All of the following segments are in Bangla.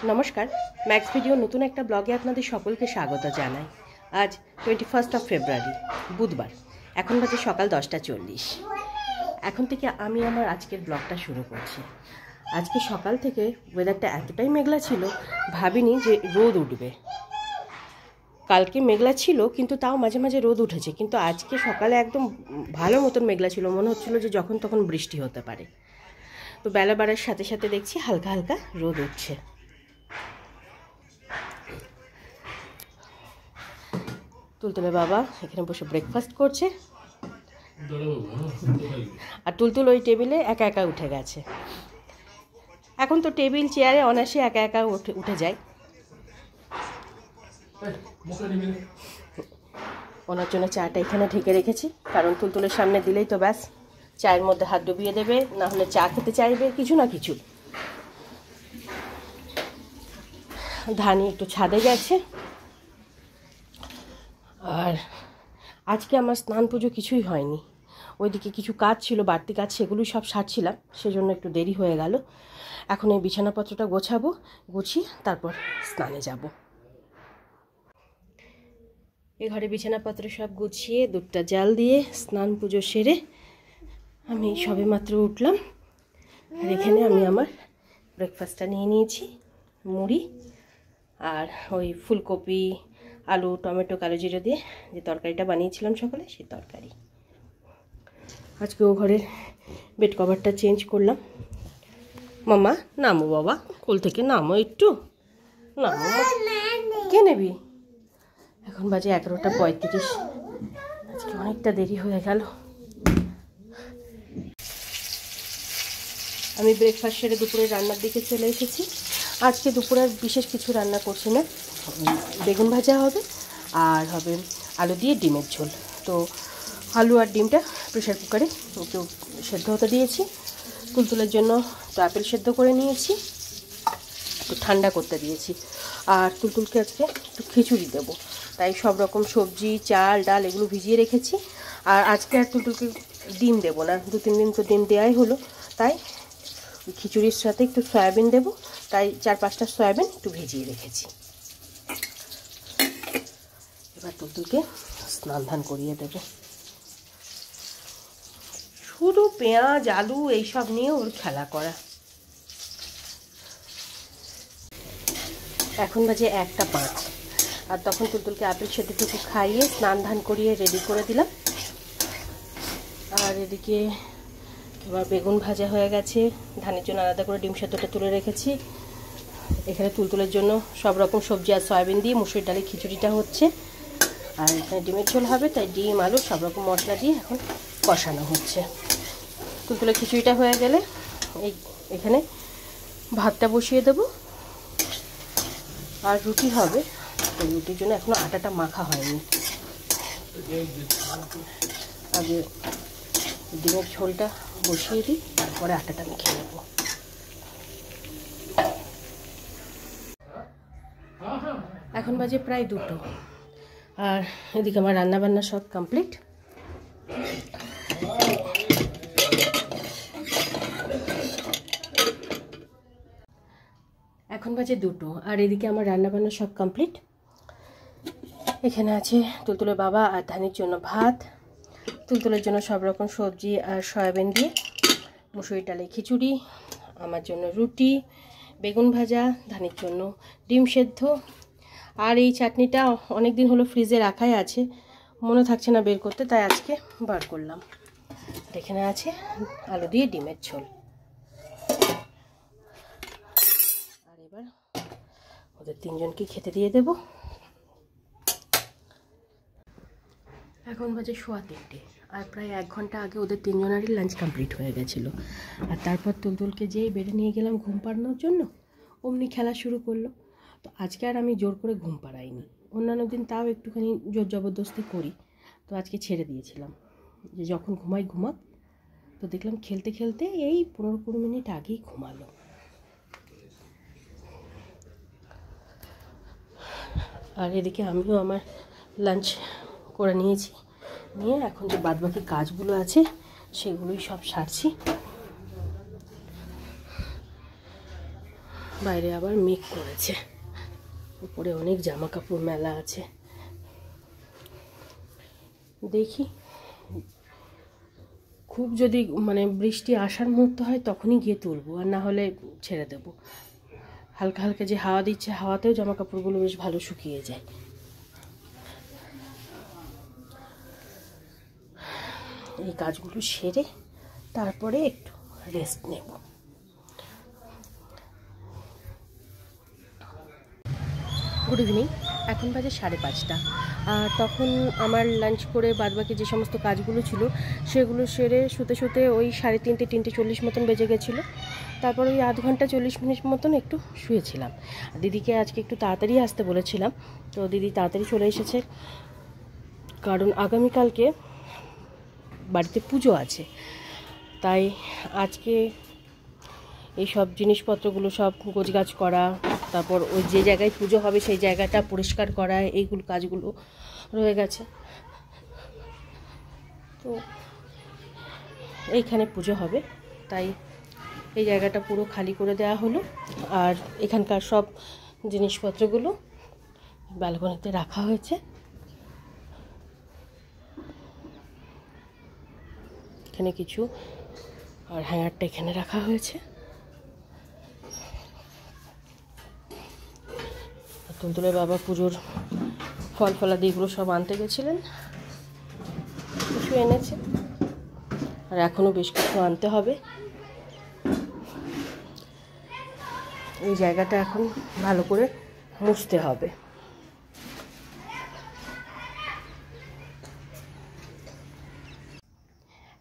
नमस्कार मैक्स भिडियो नतून एक ब्लगे आपनादेर सकलके स्वागत जानाई। आज 21 फेब्रुआरी बुधवार, एखन बाजे सकाल 10टा 40। एखन थेके आमी आमार आजकेर ब्लगटा शुरू करछि। आजके सकाल थेके वेदारटा एतटाई मेघला छिलो, भाबिनी जे रोद उठबे। कालके मेघला छिलो किन्तु ताओ माझे माझे रोद उठेছে, किन्तु आजके सकाले एकदम भालो मतन मेघला छिलो, मने हच्छिलो जे जखन तखन बृष्टि होते पारे। तो बेला बाड़ार साथे साथे देखछि हालका हालका रोद उठছে। तुलतुले बाबा एखाने बसे ब्रेकफास्ट करছে আর তুলতুল ওই টেবিলে একা একা উঠে গেছে। এখন তো টেবিল চেয়ারে অনায়াসে একা একা উঠে যায়। ওনার জন্য চাটা এখানে ঢেকে রেখেছি, কারণ তুলতুলের সামনে দিলেই তো ব্যাস চায়ের মধ্যে হাত ডুবিয়ে দেবে, না হলে চা খেতে চাইবে কিছু না কিছু। ধানি একটু ছাদে গেছে। আর আজকে আমার স্নান পুজো কিছুই হয়নি, ওইদিকে কিছু কাজ ছিল, বাড়তি কাজ, সেগুলোই সব সারছিলাম, সেজন্য একটু দেরি হয়ে গেল। এখন এই বিছানাপত্রটা গোছাবো, গুছিয়ে তারপর স্নানে যাব। এই ঘরে বিছানাপত্র সব গুছিয়ে দুধটা জাল দিয়ে স্নান পুজো সেরে আমি সবে মাত্র উঠলাম। আর এখানে আমি আমার ব্রেকফাস্টটা নিয়ে নিয়েছি, মুড়ি আর ওই ফুলকপি आलू टमेटो कालो जिरे दिए जो तरकारीटा बानिয়েছিলাম सकाले সেই তরকারি। আজকে ও ঘরের বেড কভারটা চেঞ্জ করলাম। মামা নামো, বাবা কোল থেকে নামো, একটু নামো। কে নেবি? এখন বাজে 11টা 35। আজকে অনেকটা দেরি হয়ে গেল। আমি ব্রেকফাস্ট সেরে দুপুরে রান্নার দিকে চলে এসেছি। আজকে দুপুরে বিশেষ কিছু রান্না করছি না, বেগুন ভাজা হবে আর হবে আলু দিয়ে ডিমের ঝোল। তো আলু আর ডিমটা প্রেশার কুকারে একটু সেদ্ধ হতে দিয়েছি। তুলতুলের জন্য তো আপেল সেদ্ধ করে নিয়েছি, একটু ঠান্ডা করতে দিয়েছি। আর তুলতুলকে আজকে একটু খিচুড়ি দেবো, তাই সব রকম সবজি চাল ডাল এগুলো ভিজিয়ে রেখেছি। আর আজকে আর তুলতুলকে ডিম দেবো না, 2-3 দিন তো ডিম দেওয়াই হলো, তাই খিচুড়ির সাথে একটু সয়াবিন দেবো, তাই 4-5টা সয়াবিন একটু ভিজিয়ে রেখেছি। এবার তুলতুলকে স্নান ধান করিয়ে দেব। শুধু পেঁয়াজ আলু এইসব নিয়ে ওর খেলা করা। এখন বাজে 1টা 5, আর তখন তুলতুলকে আপেল সেদ্ধটুকু খাইয়ে স্নান ধান করিয়ে রেডি করে দিলাম। আর এদিকে এবার বেগুন ভাজা হয়ে গেছে, ধানের জন্য আলাদা করে ডিম সেদ্ধটা তুলে রেখেছি। এখানে তুলতুলের জন্য সব রকম সবজি আর সয়াবিন দিয়ে মুসুর ডালের খিচুড়িটা হচ্ছে। আর এখানে ডিমের ঝোল হবে, তাই ডিম আলু সব রকম মশলা দিয়ে এখন কষানো হচ্ছে। তুলতুলের খিচুড়িটা হয়ে গেলে এখানে ভাতটা বসিয়ে দেব। আর রুটি হবে, তো রুটির জন্য এখনও আটাটা মাখা হয়নি। আগে ডিমের ঝোলটা বসিয়ে দিই, তারপরে আটাটা মেখে নেব। এখন বাজে প্রায় 2টো, আর এদিকে আমার রান্নাবান্না সব কমপ্লিট। এখন বাজে 2টো, আর এদিকে আমার রান্নাবান্না সব কমপ্লিট। এখানে আছে তুলতুলের বাবা আর ধানির জন্য ভাত, তুলতুলের জন্য সব রকম সবজি আর সয়াবিন দিয়ে মুসুরি ডালের খিচুড়ি, আমার জন্য রুটি, বেগুন ভাজা, ধানির জন্য ডিম সেদ্ধ। আর এই চাটনিটা অনেক দিন হলো ফ্রিজে রাখাই আছে, মনে থাকছে না বের করতে, তাই আজকে বার করলাম। এখানে আছে আলু দিয়ে ডিমের ঝোল। আর এবার ওদের 3জনকে খেতে দিয়ে দেব। এখন বাজে 3:15, আর প্রায় 1 ঘন্টা আগে ওদের 3জনেরই লাঞ্চ কমপ্লিট হয়ে গেছিলো। আর তারপর তুলতুলকে যেই বেডে নিয়ে গেলাম ঘুম পাড়ানোর জন্য, অমনি খেলা শুরু করলো। তো আজকে আর আমি জোর করে ঘুম পাড়াইনি, অন্যান্য দিন তাও একটুখানি জোর জবরদস্তি করি, তো আজকে ছেড়ে দিয়েছিলাম যে যখন ঘুমাই ঘুমাক। তো দেখলাম খেলতে খেলতে এই 15-20 মিনিট আগেই ঘুমালো। আর এদিকে আমিও আমার লাঞ্চ করে নিয়েছি, নিয়ে এখন যে বাদবাকি কাজগুলো আছে সেগুলোই সব সারছি। বাইরে আবার মেঘ করেছে, উপরে অনেক জামা কাপড় মেলা আছে। দেখি খুব যদি মানে বৃষ্টি আসার মুহূর্ত হয় তখনই গিয়ে তুলবো, আর না হলে ছেড়ে দেবো। হালকা হালকা যে হাওয়া দিচ্ছে, হাওয়াতেও জামা কাপড়গুলো বেশ ভালো শুকিয়ে যায়। এই কাজগুলো সেরে তারপরে একটু রেস্ট নেব। গুড ইভিনিং, এখন বাজে 5:30। আর তখন আমার লাঞ্চ করে বাদবাকি যে সমস্ত কাজগুলো ছিল সেগুলো সেরে শুতে শুতে ওই 3:30 3:40 মতন বেজে গেছিলো। তারপর ওই আধ ঘন্টা 40 মিনিট মতন একটু শুয়েছিলাম। দিদিকে আজকে একটু তাড়াতাড়ি আসতে বলেছিলাম, তো দিদি তাড়াতাড়ি চলে এসেছে, কারণ আগামীকালকে বাড়িতে পুজো আছে। তাই আজকে এই সব জিনিসপত্রগুলো সব গোছগাছ করা, তারপর ওই যে জায়গায় পুজো হবে সেই জায়গাটা পরিষ্কার করা, এইগুলো কাজগুলো রয়ে গেছে। তো এইখানে পুজো হবে, তাই এই জায়গাটা পুরো খালি করে দেওয়া হলো। আর এখানকার সব জিনিসপত্রগুলো ব্যালকনিতে রাখা হয়েছে। এখানে কিছু, আর হ্যাঙ্গারটা এখানে রাখা হয়েছে। তুলতুলের বাবা পুজোর ফল ফলাদিগুলো সব আনতে গেছিলেন, কিছু এনেছে, আর এখনও বেশ কিছু আনতে হবে। এই জায়গাটা এখন ভালো করে মুছতে হবে।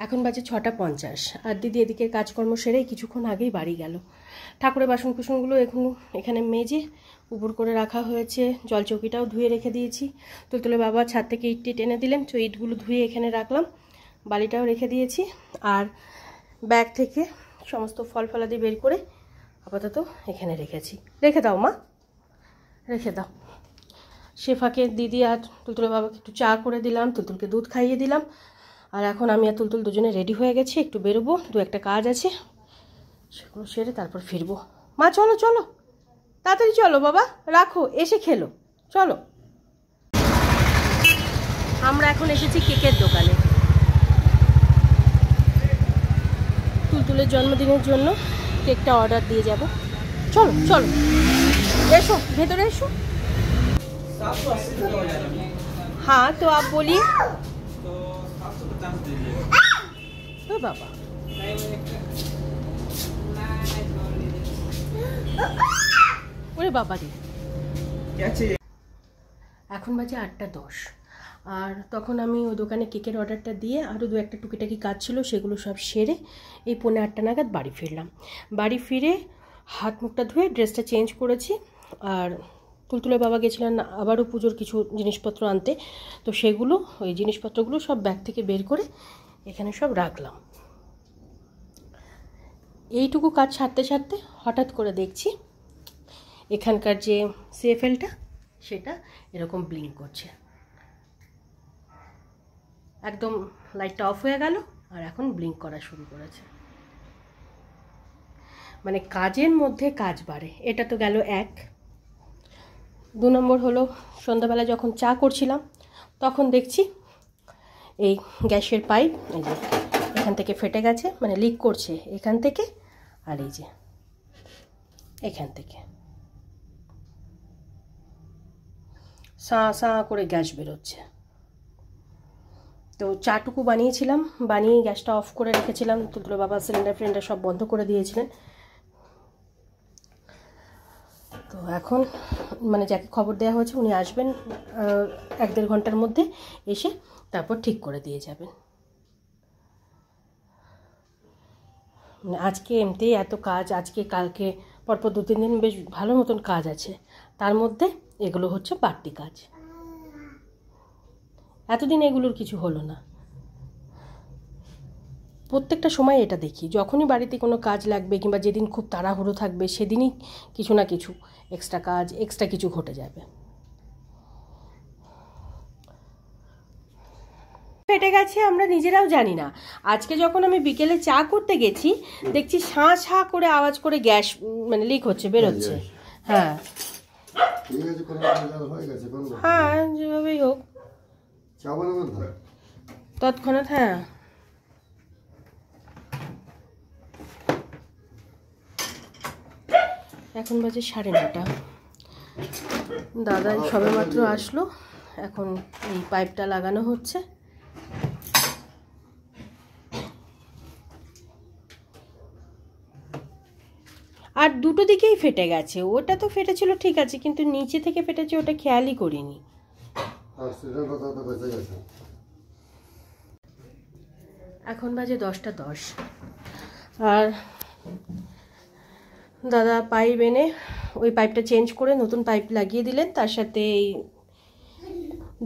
এখন বাজে 6:50, আর দিদি এদিকে কাজকর্ম সেরে কিছুক্ষণ আগেই বাড়ি গেল। ঠাকুরের বাসন কুসনগুলো এখানে মেজে উপর করে রাখা হয়েছে, জলচৌকিটাও ধুয়ে রেখে দিয়েছি। তুলতুলে বাবা ছাদ থেকে ইট টেনে দিলেন, তো ইটগুলো ধুয়ে এখানে রাখলাম, বালিটাও রেখে দিয়েছি। আর ব্যাগ থেকে সমস্ত ফল ফলাদি বের করে আপাতত এখানে রেখেছি। রেখে দাও মা, রেখে দাও। সে ফাঁকে দিদি আর তুলতুলে বাবাকে একটু চা করে দিলাম, তুলতুলকে দুধ খাইয়ে দিলাম। আর এখন আমি আর তুলতুল দুজনে রেডি হয়ে গেছি, একটু বেরোবো, একটা কাজ আছে, সেগুলো সেরে তারপর ফিরবো। মা চলো চলো, তাড়াতাড়ি চলো বাবা, রাখো, এসে খেলো, চলো। আমরা এখন এসেছি কেকের দোকানে, তুলতুলের জন্মদিনের জন্য কেকটা অর্ডার দিয়ে যাব। চলো চলো, এসো ভেতরে এসো। हाँ तो आप बोलिए। तो बाबा ওরে বাবা রে, এখন বাজে 8:10। আর তখন আমি ওই দোকানে কেকের অর্ডারটা দিয়ে আরও একটা টুকিটাকি কাজ ছিল, সেগুলো সব সেরে এই 7:45 নাগাদ বাড়ি ফিরলাম। বাড়ি ফিরে হাত মুখটা ধুয়ে ড্রেসটা চেঞ্জ করেছি। আর তুলতুলের বাবা গেছিলেন আবারও পুজোর কিছু জিনিসপত্র আনতে, তো সেগুলো ওই জিনিসপত্রগুলো সব ব্যাগ থেকে বের করে এখানে সব রাখলাম। এইটুকু কাজ সারতে সারতে হঠাৎ করে দেখছি এখানকার যে সিএফএলটা সেটা এরকম ব্লিঙ্ক করছে। একদম লাইটটা অফ হয়ে গেল আর এখন ব্লিঙ্ক করা শুরু করেছে। মানে কাজের মধ্যে কাজ বাড়ে। এটা তো গেল 1। 2 নম্বর হলো, সন্ধ্যাবেলা যখন চা করছিলাম তখন দেখছি এই গ্যাসের পাইপ এই যে এখান থেকে ফেটে গেছে, মানে লিক করছে এখান থেকে, আর এই যে এখান থেকে সাঁ সাঁ করে গ্যাস বেরোচ্ছে। তো চাটুকু বানিয়েছিলাম, বানিয়ে গ্যাসটা অফ করে রেখেছিলাম। তুলতুলে বাবা সিলিন্ডার সব বন্ধ করে দিয়েছিলেন। তো এখন মানে যাকে খবর দেওয়া হয়েছে উনি আসবেন 1-1.5 ঘন্টার মধ্যে, এসে তারপর ঠিক করে দিয়ে যাবেন। আজকে এমনিতেই এত কাজ, আজকে কালকে পরপর 2-3 দিন বেশ ভালো মতন কাজ আছে, তার মধ্যে এগুলো হচ্ছে বাড়তি কাজ। এতদিন এগুলোর কিছু হলো না। প্রত্যেকটা সময় এটা দেখি, যখনই বাড়িতে কোনো কাজ লাগবে কিংবা যেদিন খুব তাড়াহুড়ো থাকবে সেদিনই কিছু না কিছু এক্সট্রা কাজ, এক্সট্রা কিছু ঘটে যাবে। ফেটে গেছে আমরা নিজেরাও জানি না। আজকে যখন আমি বিকেলে চা করতে গেছি দেখছি ছাঁ ছাঁ করে আওয়াজ করে গ্যাস মানে লিক হচ্ছে, বেরোচ্ছে। হ্যাঁ হ্যাঁ, যেভাবেই হোক তৎক্ষণাৎ। হ্যাঁ এখন বাজে 9:30। দাদা সবেমাত্র আসলো, এখন এই পাইপটা লাগানো হচ্ছে। আর দুটো দিকেই ফেটে গেছে, ওটা তো ফেটেছিল ঠিক আছে, কিন্তু নিচে থেকে ফেটেছে ওটা খেয়ালই করিনি। এখন বাজে 10:10 আর দাদা পাইপ এনে ওই পাইপটা চেঞ্জ করে নতুন পাইপ লাগিয়ে দিলেন, তার সাথে এই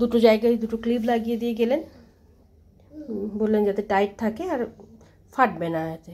দুটো জায়গায় দুটো ক্লিপ লাগিয়ে দিয়ে গেলেন, বললেন যাতে টাইট থাকে আর ফাটবে না এতে।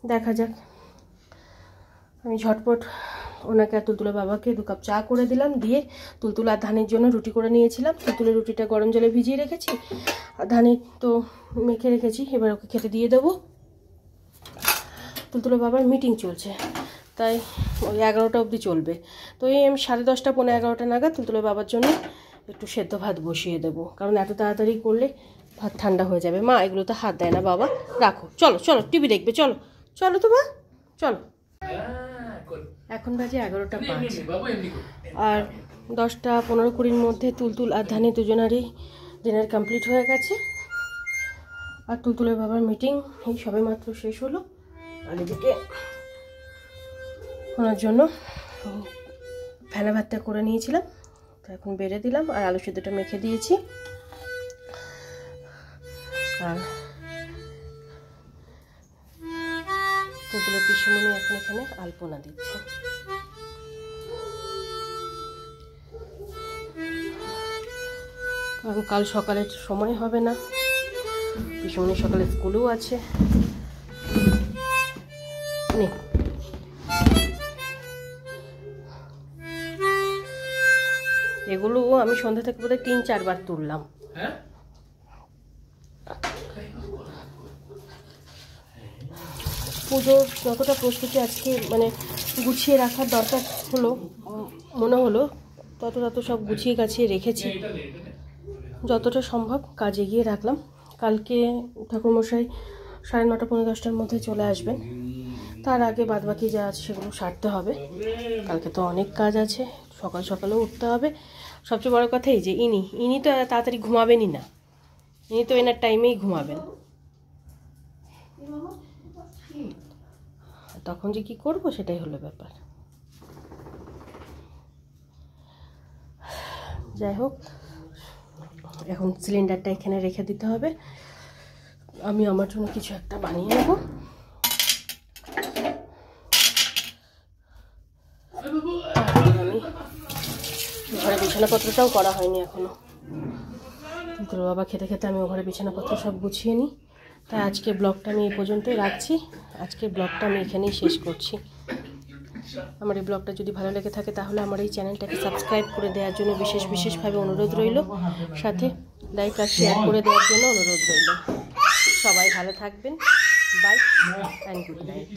দেখা যাক। আমি ঝটপট ওনাকে আর তুলতুলে বাবাকে 2 কাপ চা করে দিলাম, দিয়ে তুলতুলে আর ধানের জন্য রুটি করে নিয়েছিলাম। তুলতুলে রুটিটা গরম জলে ভিজিয়ে রেখেছি, আর ধানের তো মেখে রেখেছি, এবার ওকে খেতে দিয়ে দেবো। তুলতুলে বাবার মিটিং চলছে, তাই ওই 11টা অবধি চলবে। তো এই আমি 10:30 পৌনে 11টা নাগাদ তুলতুলে বাবার জন্য একটু সেদ্ধ ভাত বসিয়ে দেবো, কারণ এত তাড়াতাড়ি করলে ভাত ঠান্ডা হয়ে যাবে। মা এগুলোতে হাত দেয় না বাবা, রাখো। চলো চলো টিভি দেখবে, চলো চলো তো মা, চলো। এখন বাজে 11:05 আর 10:15-20 মধ্যে তুলতুল আর ধানি দুজনারই ডিনার কমপ্লিট হয়ে গেছে। আর তুলতুলের বাবার মিটিং এই সবে মাত্র শেষ হলো। আর এদিকে ওনার জন্য ফেনা ভাতটা করে নিয়েছিলাম, তো এখন বেড়ে দিলাম, আর আলু সেদ্ধটা মেখে দিয়েছি। আর তুলতুলের পিসিমণি এখন এখানে আলপনা দিচ্ছে। কারণ কাল সকালে সময় হবে না, পিসিমণি সকালে স্কুলেও আছে। এগুলো আমি সন্ধ্যা থেকে বোধহয় 3-4 বার তুললাম। পুজোর যতটা প্রস্তুতি আজকে মানে গুছিয়ে রাখার দরকার হলো মনে হলো, তত সব গুছিয়ে গাছিয়ে রেখেছি, যতটা সম্ভব কাজ এগিয়ে রাখলাম। কালকে ঠাকুরমশাই 9:30 পৌনে 10টার মধ্যে চলে আসবেন, তার আগে বাদবাকি যা আছে সেগুলো সারতে হবে। কালকে তো অনেক কাজ আছে, সকাল সকালেও উঠতে হবে। সবচেয়ে বড় কথা এই যে ইনি তো তাড়াতাড়ি ঘুমাবেনই না, ইনি তো এনার টাইমেই ঘুমাবেন। তখন যে কি করব সেটাই হলো ব্যাপার। যাই হোক, এখন সিলিন্ডারটা এখানে রেখে দিতে হবে। আমি আমার জন্য কিছু একটা বানিয়ে নেব। আমি ঘরে বিছানাপত্রটাও করা হয়নি এখনো। তোর বাবা খেতে খেতে আমি ঘরে বিছানাপত্র সব গুছিয়ে নিই। তাই আজকে ব্লগটা আমি এই পর্যন্তই রাখছি। আজকের ব্লগটা আমি এখানেই শেষ করছি। আমার এই ব্লগটা যদি ভালো লেগে থাকে তাহলে আমার এই চ্যানেলটাকে সাবস্ক্রাইব করে দেওয়ার জন্য বিশেষভাবে অনুরোধ রইল, সাথে লাইক আর শেয়ার করে দেওয়ার জন্য অনুরোধ রইল। সবাই ভালো থাকবেন। Bye and good night.